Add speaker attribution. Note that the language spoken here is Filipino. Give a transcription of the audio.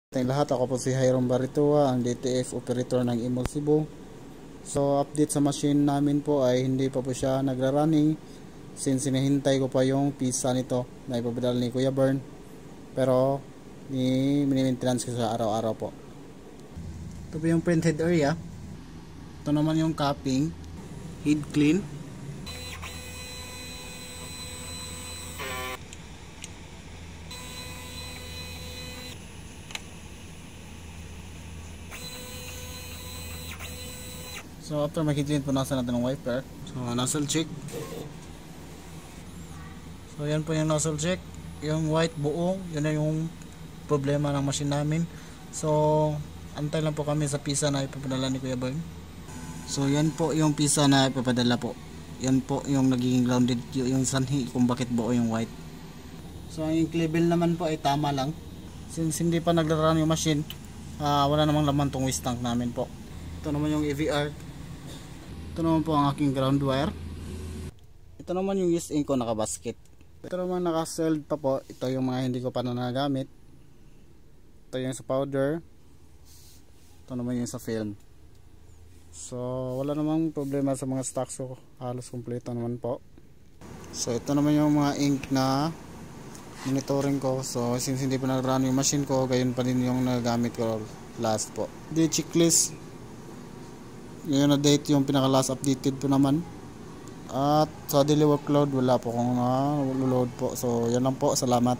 Speaker 1: Ating lahat, ako po si Hiram Baritua, ang DTF operator ng Imol Cebu. So update sa machine namin po ay hindi pa po siya nagra-running since sinihintay ko pa yung pisa nito na ipapadala ni Kuya Bern, pero mini-maintenance ko sa araw-araw po. Ito po yung print head area, ito naman yung capping, head clean, so after makiklean po nasa natin ng wiper. So nozzle check. So yan po yung nozzle check. Yung white buong, yun na yung problema ng machine namin. So antay lang po kami sa pisa na ipapadala ni Kuya Bern. So yan po yung pisa na ipapadala po. Yan po yung naging grounded, yung sanhi kung bakit buo yung white. So ang ink level naman po ay tama lang. Since hindi pa naglaran yung machine, wala namang laman tong waste tank namin po. Ito naman yung EVR. Ito naman po ang aking ground wire. Ito naman yung use ink ko nakabasket. Ito naman naka-sealed pa po. Ito yung mga hindi ko pa nanagamit. Ito yung sa powder. Ito naman yung sa film. So wala namang problema sa mga stocks ko. Halos kompleto naman po. So ito naman yung mga ink na monitoring ko. So since hindi pa nag-run yung machine ko, gayon pa din yung nagagamit ko last po. The checklist, ngayon na date yung pinaka last updated po naman. At sa daily workload wala po kung load po. So yan lang po, salamat.